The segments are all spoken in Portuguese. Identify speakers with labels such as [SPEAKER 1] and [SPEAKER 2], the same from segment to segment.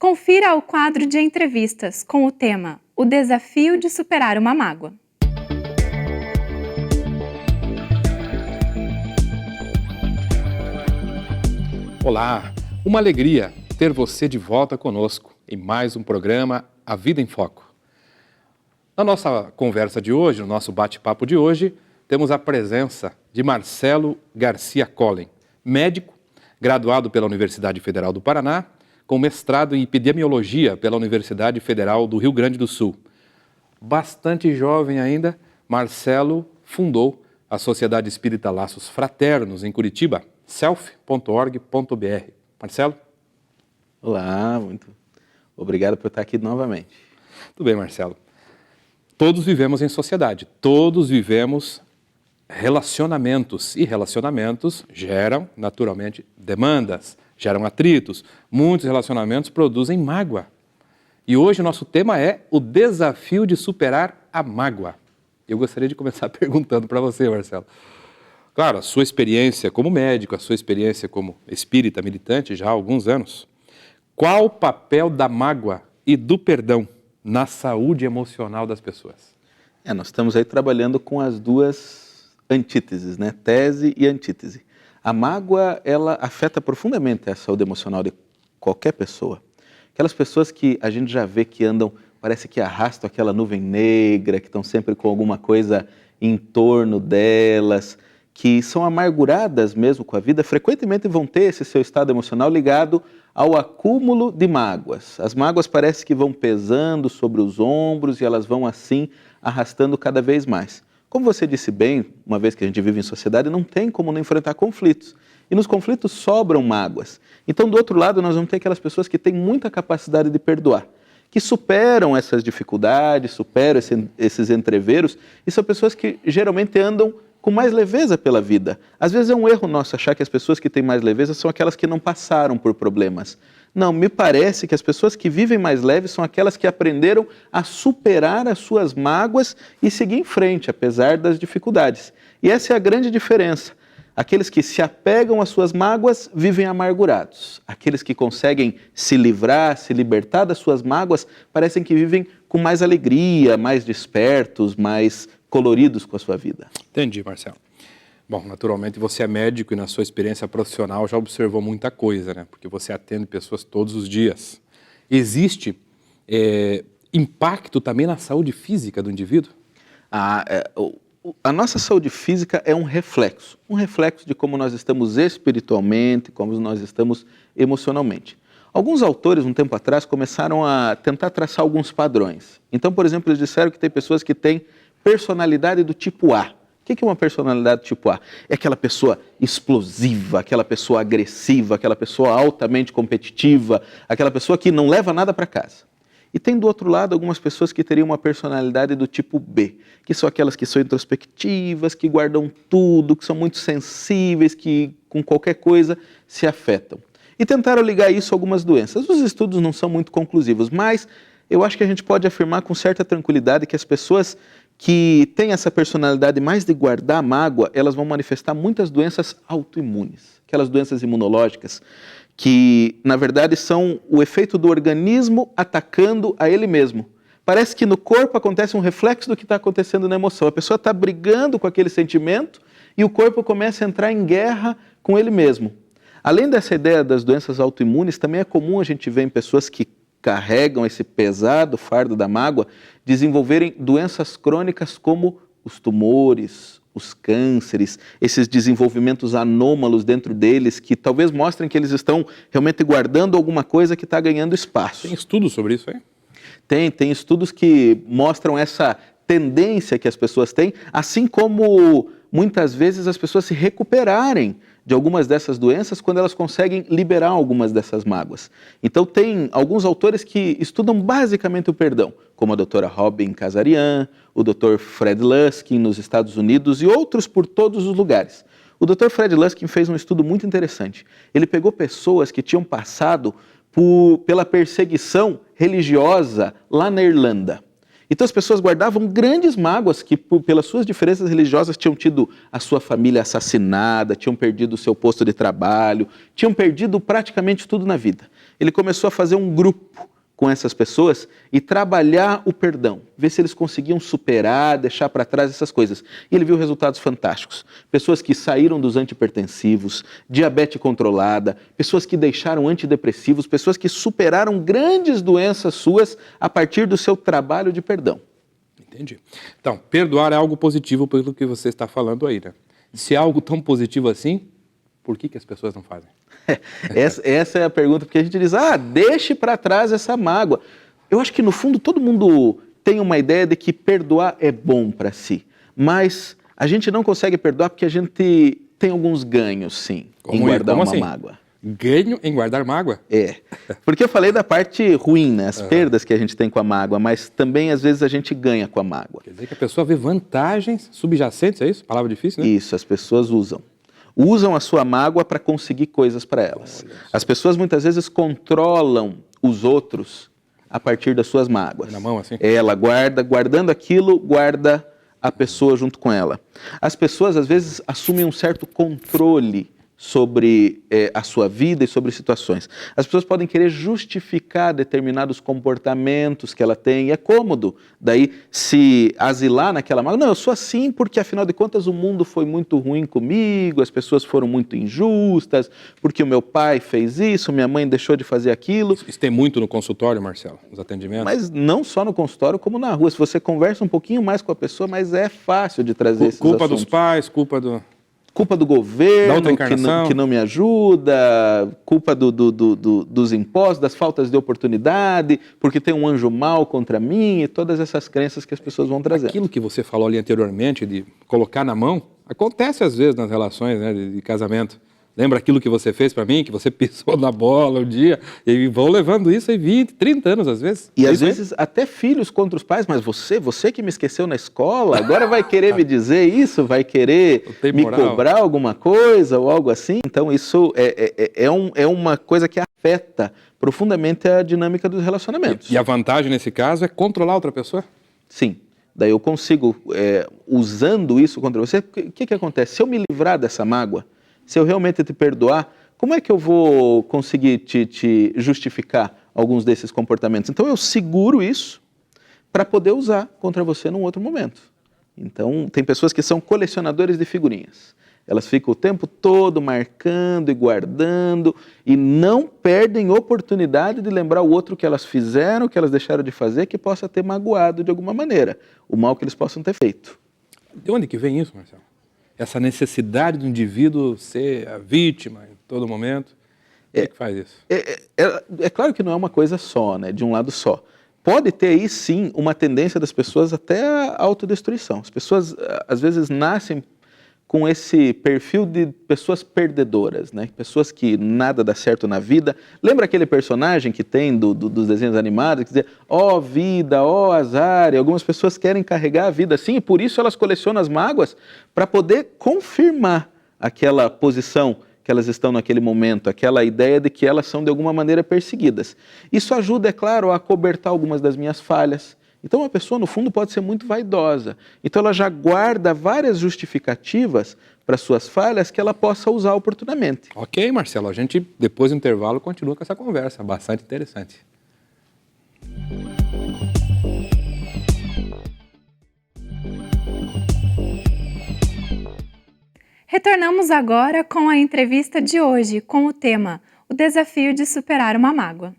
[SPEAKER 1] Confira o quadro de entrevistas com o tema O Desafio de Superar uma Mágoa.
[SPEAKER 2] Olá, uma alegria ter você de volta conosco em mais um programa A Vida em Foco. Na nossa conversa de hoje, no nosso bate-papo de hoje, temos a presença de Marcelo Garcia Collen, médico, graduado pela Universidade Federal do Paraná, com mestrado em epidemiologia pela Universidade Federal do Rio Grande do Sul. Bastante jovem ainda, Marcelo fundou a Sociedade Espírita Laços Fraternos em Curitiba, self.org.br. Marcelo?
[SPEAKER 3] Olá, muito obrigado por estar aqui novamente.
[SPEAKER 2] Tudo bem, Marcelo. Todos vivemos em sociedade, todos vivemos relacionamentos, e relacionamentos geram, naturalmente, demandas, geram atritos. Muitos relacionamentos produzem mágoa. E hoje o nosso tema é o desafio de superar a mágoa. Eu gostaria de começar perguntando para você, Marcelo. Claro, a sua experiência como médico, a sua experiência como espírita militante já há alguns anos. Qual o papel da mágoa e do perdão na saúde emocional das pessoas?
[SPEAKER 3] Nós estamos aí trabalhando com as duas antíteses, né? Tese e antítese. A mágoa, ela afeta profundamente a saúde emocional de qualquer pessoa. Aquelas pessoas que a gente já vê que andam, parece que arrastam aquela nuvem negra, que estão sempre com alguma coisa em torno delas, que são amarguradas mesmo com a vida, frequentemente vão ter esse seu estado emocional ligado ao acúmulo de mágoas. As mágoas parece que vão pesando sobre os ombros e elas vão assim arrastando cada vez mais. Como você disse bem, uma vez que a gente vive em sociedade, não tem como não enfrentar conflitos. E nos conflitos sobram mágoas. Então, do outro lado, nós vamos ter aquelas pessoas que têm muita capacidade de perdoar, que superam essas dificuldades, superam esses entreveros, e são pessoas que geralmente andam com mais leveza pela vida. Às vezes é um erro nosso achar que as pessoas que têm mais leveza são aquelas que não passaram por problemas. Não, me parece que as pessoas que vivem mais leves são aquelas que aprenderam a superar as suas mágoas e seguir em frente, apesar das dificuldades. E essa é a grande diferença. Aqueles que se apegam às suas mágoas vivem amargurados. Aqueles que conseguem se livrar, se libertar das suas mágoas, parecem que vivem com mais alegria, mais despertos, mais coloridos com a sua vida.
[SPEAKER 2] Entendi, Marcelo. Bom, naturalmente você é médico e na sua experiência profissional já observou muita coisa, né? Porque você atende pessoas todos os dias. Existe impacto também na saúde física do indivíduo?
[SPEAKER 3] A nossa saúde física é um reflexo de como nós estamos espiritualmente, como nós estamos emocionalmente. Alguns autores, um tempo atrás, começaram a tentar traçar alguns padrões. Então, por exemplo, eles disseram que tem pessoas que têm personalidade do tipo A. O que é uma personalidade do tipo A? É aquela pessoa explosiva, aquela pessoa agressiva, aquela pessoa altamente competitiva, aquela pessoa que não leva nada para casa. E tem do outro lado algumas pessoas que teriam uma personalidade do tipo B, que são aquelas que são introspectivas, que guardam tudo, que são muito sensíveis, que com qualquer coisa se afetam. E tentaram ligar isso a algumas doenças. Os estudos não são muito conclusivos, mas eu acho que a gente pode afirmar com certa tranquilidade que as pessoas que têm essa personalidade mais de guardar mágoa, elas vão manifestar muitas doenças autoimunes, aquelas doenças imunológicas, que na verdade são o efeito do organismo atacando a ele mesmo. Parece que no corpo acontece um reflexo do que está acontecendo na emoção. A pessoa está brigando com aquele sentimento e o corpo começa a entrar em guerra com ele mesmo. Além dessa ideia das doenças autoimunes, também é comum a gente ver em pessoas que carregam esse pesado fardo da mágoa, desenvolverem doenças crônicas como os tumores, os cânceres, esses desenvolvimentos anômalos dentro deles que talvez mostrem que eles estão realmente guardando alguma coisa que está ganhando espaço.
[SPEAKER 2] Tem estudos sobre isso aí?
[SPEAKER 3] Tem estudos que mostram essa tendência que as pessoas têm, assim como muitas vezes as pessoas se recuperarem de algumas dessas doenças quando elas conseguem liberar algumas dessas mágoas. Então tem alguns autores que estudam basicamente o perdão, como a doutora Robin Kazarian, o Dr. Fred Luskin nos Estados Unidos e outros por todos os lugares. O Dr. Fred Luskin fez um estudo muito interessante. Ele pegou pessoas que tinham passado pela perseguição religiosa lá na Irlanda. Então as pessoas guardavam grandes mágoas que, pelas suas diferenças religiosas, tinham tido a sua família assassinada, tinham perdido o seu posto de trabalho, tinham perdido praticamente tudo na vida. Ele começou a fazer um grupo com essas pessoas e trabalhar o perdão, ver se eles conseguiam superar, deixar para trás essas coisas. E ele viu resultados fantásticos. Pessoas que saíram dos antipertensivos, diabetes controlada, pessoas que deixaram antidepressivos, pessoas que superaram grandes doenças suas a partir do seu trabalho de perdão.
[SPEAKER 2] Entendi. Então, perdoar é algo positivo pelo que você está falando aí, né? Se é algo tão positivo assim, por que as pessoas não fazem?
[SPEAKER 3] Essa é a pergunta, porque a gente diz, deixe para trás essa mágoa. Eu acho que no fundo todo mundo tem uma ideia de que perdoar é bom para si, mas a gente não consegue perdoar porque a gente tem alguns ganhos, sim, em guardar uma mágoa.
[SPEAKER 2] Ganho em guardar mágoa?
[SPEAKER 3] Porque eu falei da parte ruim, né? As perdas que a gente tem com a mágoa, mas também às vezes a gente ganha com a mágoa.
[SPEAKER 2] Quer dizer que a pessoa vê vantagens subjacentes, é isso? Palavra difícil, né?
[SPEAKER 3] Isso, as pessoas usam a sua mágoa para conseguir coisas para elas. As pessoas muitas vezes controlam os outros a partir das suas mágoas.
[SPEAKER 2] Na mão, assim?
[SPEAKER 3] Ela guardando aquilo, guarda a pessoa junto com ela. As pessoas às vezes assumem um certo controle sobre a sua vida e sobre situações. As pessoas podem querer justificar determinados comportamentos que ela tem, e é cômodo daí se asilar naquela mágoa. Não, eu sou assim porque afinal de contas o mundo foi muito ruim comigo, as pessoas foram muito injustas, porque o meu pai fez isso, minha mãe deixou de fazer aquilo.
[SPEAKER 2] Isso tem muito no consultório, Marcelo, nos atendimentos?
[SPEAKER 3] Mas não só no consultório, como na rua. Se você conversa um pouquinho mais com a pessoa, mas é fácil de trazer esses
[SPEAKER 2] Culpa
[SPEAKER 3] assuntos.
[SPEAKER 2] dos pais, culpa do
[SPEAKER 3] governo que não me ajuda, culpa dos impostos, das faltas de oportunidade, porque tem um anjo mau contra mim e todas essas crenças que as pessoas vão trazer.
[SPEAKER 2] Aquilo que você falou ali anteriormente, de colocar na mão, acontece às vezes nas relações, né, de casamento. Lembra aquilo que você fez para mim, que você pisou na bola um dia, e vão levando isso aí 20, 30 anos às vezes.
[SPEAKER 3] E às vezes até filhos contra os pais, mas você que me esqueceu na escola, agora vai querer me dizer isso, vai querer me cobrar alguma coisa ou algo assim. Então isso é uma coisa que afeta profundamente a dinâmica dos relacionamentos.
[SPEAKER 2] E a vantagem nesse caso é controlar outra pessoa?
[SPEAKER 3] Sim. Daí eu consigo, usando isso contra você, o que acontece? Se eu me livrar dessa mágoa, se eu realmente te perdoar, como é que eu vou conseguir te justificar alguns desses comportamentos? Então eu seguro isso para poder usar contra você num outro momento. Então tem pessoas que são colecionadores de figurinhas. Elas ficam o tempo todo marcando e guardando e não perdem oportunidade de lembrar o outro que elas fizeram, que elas deixaram de fazer, que possa ter magoado de alguma maneira, o mal que eles possam ter feito.
[SPEAKER 2] De onde que vem isso, Marcelo? Essa necessidade do indivíduo ser a vítima em todo momento? O que faz isso?
[SPEAKER 3] É claro que não é uma coisa só, né, de um lado só. Pode ter aí, sim, uma tendência das pessoas até à autodestruição. As pessoas, às vezes, nascem com esse perfil de pessoas perdedoras, né? Pessoas que nada dá certo na vida. Lembra aquele personagem que tem dos desenhos animados, que dizia, ó vida, ó azar, e algumas pessoas querem carregar a vida assim, e por isso elas colecionam as mágoas para poder confirmar aquela posição que elas estão naquele momento, aquela ideia de que elas são de alguma maneira perseguidas. Isso ajuda, é claro, a acobertar algumas das minhas falhas. Então a pessoa, no fundo, pode ser muito vaidosa. Então ela já guarda várias justificativas para suas falhas que ela possa usar oportunamente.
[SPEAKER 2] Ok, Marcelo, a gente, depois do intervalo, continua com essa conversa, bastante interessante.
[SPEAKER 1] Retornamos agora com a entrevista de hoje, com o tema O Desafio de Superar uma Mágoa.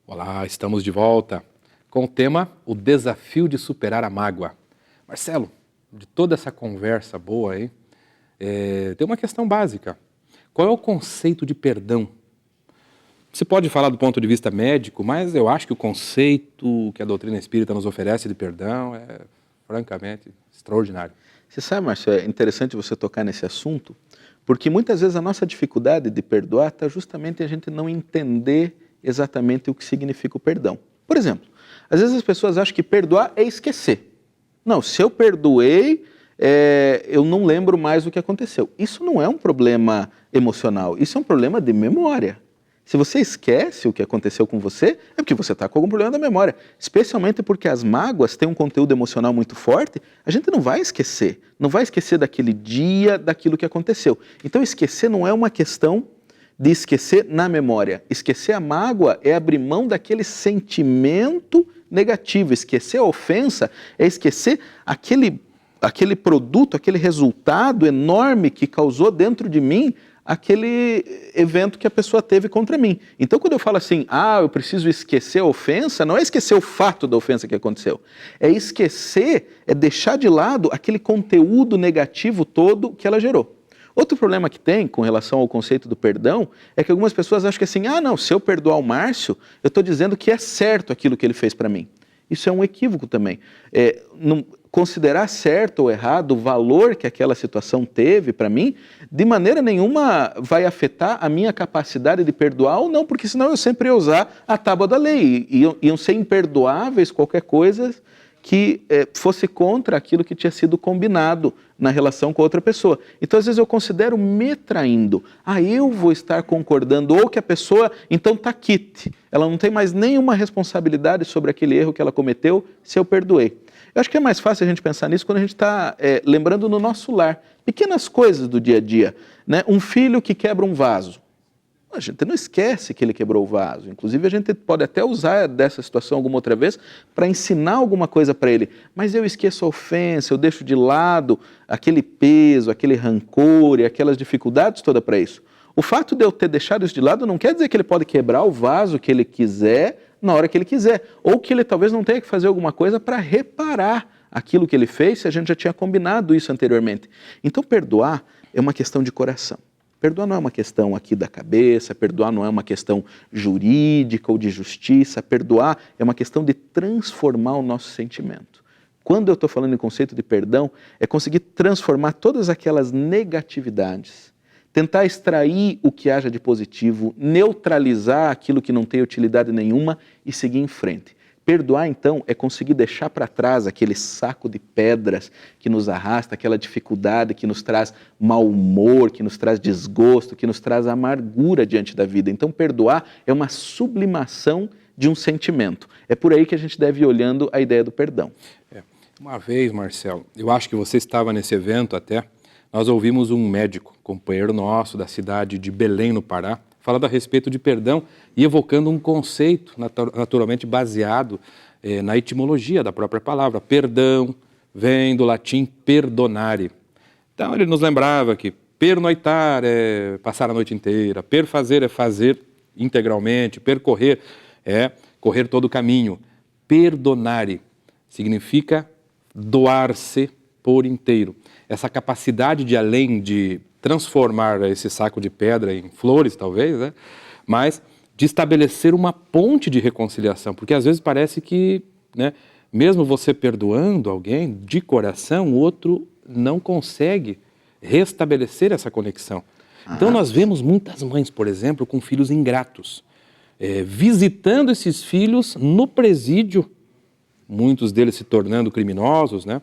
[SPEAKER 2] Olá, estamos de volta com o tema O Desafio de Superar a Mágoa. Marcelo, de toda essa conversa boa aí, tem uma questão básica. Qual é o conceito de perdão? Você pode falar do ponto de vista médico, mas eu acho que o conceito que a doutrina espírita nos oferece de perdão é, francamente, extraordinário.
[SPEAKER 3] Você sabe, Márcio, é interessante você tocar nesse assunto, porque muitas vezes a nossa dificuldade de perdoar está justamente em a gente não entender exatamente o que significa o perdão. Por exemplo, às vezes as pessoas acham que perdoar é esquecer. Não, se eu perdoei, eu não lembro mais o que aconteceu. Isso não é um problema emocional, isso é um problema de memória. Se você esquece o que aconteceu com você, é porque você está com algum problema da memória. Especialmente porque as mágoas têm um conteúdo emocional muito forte, a gente não vai esquecer. Não vai esquecer daquele dia, daquilo que aconteceu. Então esquecer não é uma questão de esquecer na memória. Esquecer a mágoa é abrir mão daquele sentimento negativo. Esquecer a ofensa é esquecer aquele produto, aquele resultado enorme que causou dentro de mim aquele evento que a pessoa teve contra mim. Então, quando eu falo assim, eu preciso esquecer a ofensa, não é esquecer o fato da ofensa que aconteceu. É esquecer, é deixar de lado aquele conteúdo negativo todo que ela gerou. Outro problema que tem com relação ao conceito do perdão é que algumas pessoas acham que assim, não, se eu perdoar o Márcio, eu estou dizendo que é certo aquilo que ele fez para mim. Isso é um equívoco também. Considerar certo ou errado o valor que aquela situação teve para mim, de maneira nenhuma vai afetar a minha capacidade de perdoar ou não, porque senão eu sempre ia usar a tábua da lei. Iam ser imperdoáveis qualquer coisa que fosse contra aquilo que tinha sido combinado na relação com outra pessoa. Então, às vezes, eu considero me traindo. Eu vou estar concordando, ou que a pessoa, então, está quite. Ela não tem mais nenhuma responsabilidade sobre aquele erro que ela cometeu se eu perdoei. Eu acho que é mais fácil a gente pensar nisso quando a gente está lembrando no nosso lar. Pequenas coisas do dia a dia. Né? Um filho que quebra um vaso. A gente não esquece que ele quebrou o vaso. Inclusive, a gente pode até usar dessa situação alguma outra vez para ensinar alguma coisa para ele. Mas eu esqueço a ofensa, eu deixo de lado aquele peso, aquele rancor e aquelas dificuldades todas para isso. O fato de eu ter deixado isso de lado não quer dizer que ele pode quebrar o vaso que ele quiser na hora que ele quiser. Ou que ele talvez não tenha que fazer alguma coisa para reparar aquilo que ele fez, se a gente já tinha combinado isso anteriormente. Então, perdoar é uma questão de coração. Perdoar não é uma questão aqui da cabeça, perdoar não é uma questão jurídica ou de justiça, perdoar é uma questão de transformar o nosso sentimento. Quando eu estou falando em conceito de perdão, é conseguir transformar todas aquelas negatividades, tentar extrair o que haja de positivo, neutralizar aquilo que não tem utilidade nenhuma e seguir em frente. Perdoar, então, é conseguir deixar para trás aquele saco de pedras que nos arrasta, aquela dificuldade que nos traz mau humor, que nos traz desgosto, que nos traz amargura diante da vida. Então, perdoar é uma sublimação de um sentimento. É por aí que a gente deve ir olhando a ideia do perdão.
[SPEAKER 2] Uma vez, Marcelo, eu acho que você estava nesse evento até, nós ouvimos um médico, companheiro nosso da cidade de Belém, no Pará, falando a respeito de perdão e evocando um conceito naturalmente baseado na etimologia da própria palavra. Perdão vem do latim perdonare. Então ele nos lembrava que pernoitar é passar a noite inteira, perfazer é fazer integralmente, percorrer é correr todo o caminho. Perdonare significa doar-se por inteiro. Essa capacidade de, além de transformar esse saco de pedra em flores, talvez, né? Mas de estabelecer uma ponte de reconciliação, porque às vezes parece que, né, mesmo você perdoando alguém de coração, o outro não consegue restabelecer essa conexão. Então nós vemos muitas mães, por exemplo, com filhos ingratos, visitando esses filhos no presídio, muitos deles se tornando criminosos, né?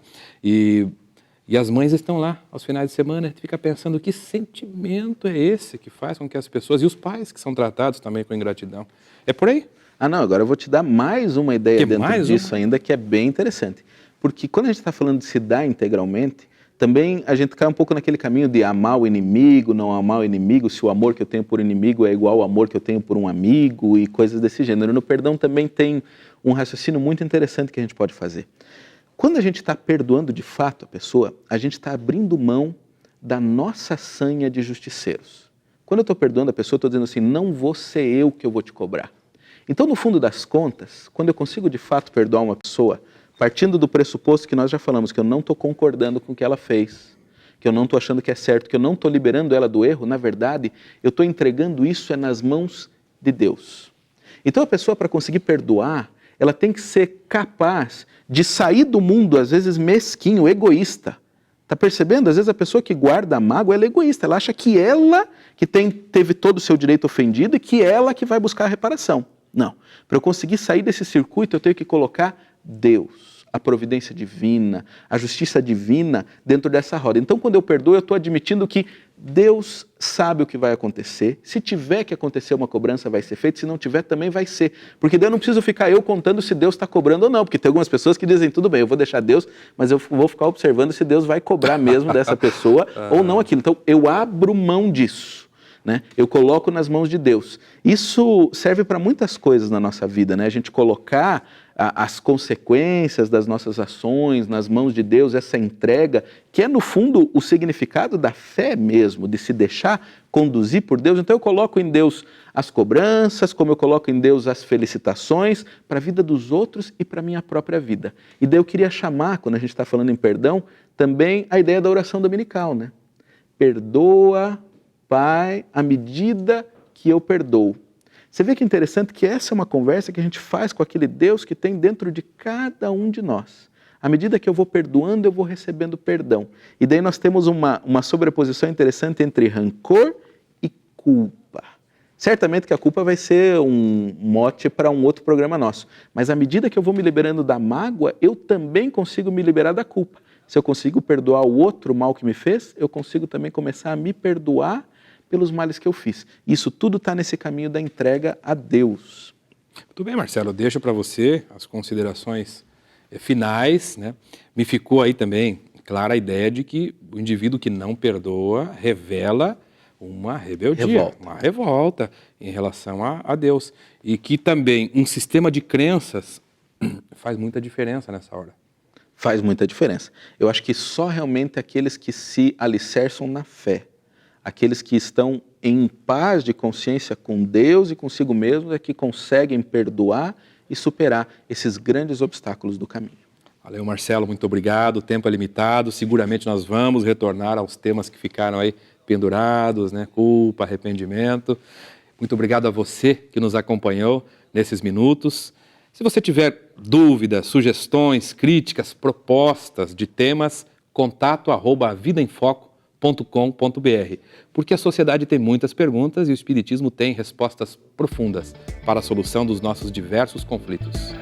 [SPEAKER 2] E as mães estão lá aos finais de semana, a gente fica pensando que sentimento é esse que faz com que as pessoas, e os pais que são tratados também com ingratidão. É por aí?
[SPEAKER 3] Não, agora eu vou te dar mais uma ideia dentro disso ainda, que é bem interessante. Porque quando a gente está falando de se dar integralmente, também a gente cai um pouco naquele caminho de amar o inimigo, não amar o inimigo, se o amor que eu tenho por inimigo é igual ao amor que eu tenho por um amigo e coisas desse gênero. No perdão também tem um raciocínio muito interessante que a gente pode fazer. Quando a gente está perdoando de fato a pessoa, a gente está abrindo mão da nossa sanha de justiceiros. Quando eu estou perdoando a pessoa, eu estou dizendo assim, não vou ser eu que eu vou te cobrar. Então, no fundo das contas, quando eu consigo de fato perdoar uma pessoa, partindo do pressuposto que nós já falamos, que eu não estou concordando com o que ela fez, que eu não estou achando que é certo, que eu não estou liberando ela do erro, na verdade, eu estou entregando isso nas mãos de Deus. Então, a pessoa, para conseguir perdoar, ela tem que ser capaz de sair do mundo, às vezes mesquinho, egoísta. Está percebendo? Às vezes a pessoa que guarda a mágoa, ela é egoísta. Ela acha que ela que teve todo o seu direito ofendido e que ela que vai buscar a reparação. Não. Para eu conseguir sair desse circuito, eu tenho que colocar Deus, a providência divina, a justiça divina dentro dessa roda. Então, quando eu perdoo, eu estou admitindo que Deus sabe o que vai acontecer. Se tiver que acontecer uma cobrança, vai ser feita. Se não tiver, também vai ser. Porque daí eu não preciso ficar eu contando se Deus está cobrando ou não. Porque tem algumas pessoas que dizem, tudo bem, eu vou deixar Deus, mas eu vou ficar observando se Deus vai cobrar mesmo dessa pessoa ou não aquilo. Então, eu abro mão disso. Né? Eu coloco nas mãos de Deus. Isso serve para muitas coisas na nossa vida, né? A gente colocar as consequências das nossas ações nas mãos de Deus, essa entrega, que é no fundo o significado da fé mesmo, de se deixar conduzir por Deus. Então eu coloco em Deus as cobranças, como eu coloco em Deus as felicitações para a vida dos outros e para a minha própria vida. E daí eu queria chamar, quando a gente está falando em perdão, também a ideia da oração dominical, né? Perdoa, Pai, à medida que eu perdoo. Você vê que é interessante que essa é uma conversa que a gente faz com aquele Deus que tem dentro de cada um de nós. À medida que eu vou perdoando, eu vou recebendo perdão. E daí nós temos uma sobreposição interessante entre rancor e culpa. Certamente que a culpa vai ser um mote para um outro programa nosso. Mas à medida que eu vou me liberando da mágoa, eu também consigo me liberar da culpa. Se eu consigo perdoar o outro mal que me fez, eu consigo também começar a me perdoar pelos males que eu fiz. Isso tudo está nesse caminho da entrega a Deus.
[SPEAKER 2] Muito bem, Marcelo, deixo para você as considerações finais, né? Me ficou aí também clara a ideia de que o indivíduo que não perdoa revela uma rebeldia, uma revolta em relação a Deus. E que também um sistema de crenças faz muita diferença nessa hora.
[SPEAKER 3] Faz muita diferença. Eu acho que só realmente aqueles que se alicerçam na fé, aqueles que estão em paz de consciência com Deus e consigo mesmo é que conseguem perdoar e superar esses grandes obstáculos do caminho.
[SPEAKER 2] Valeu, Marcelo, muito obrigado. O tempo é limitado, seguramente nós vamos retornar aos temas que ficaram aí pendurados, né? Culpa, arrependimento. Muito obrigado a você que nos acompanhou nesses minutos. Se você tiver dúvidas, sugestões, críticas, propostas de temas, contato@vidaemfoco.com.br, porque a sociedade tem muitas perguntas e o Espiritismo tem respostas profundas para a solução dos nossos diversos conflitos.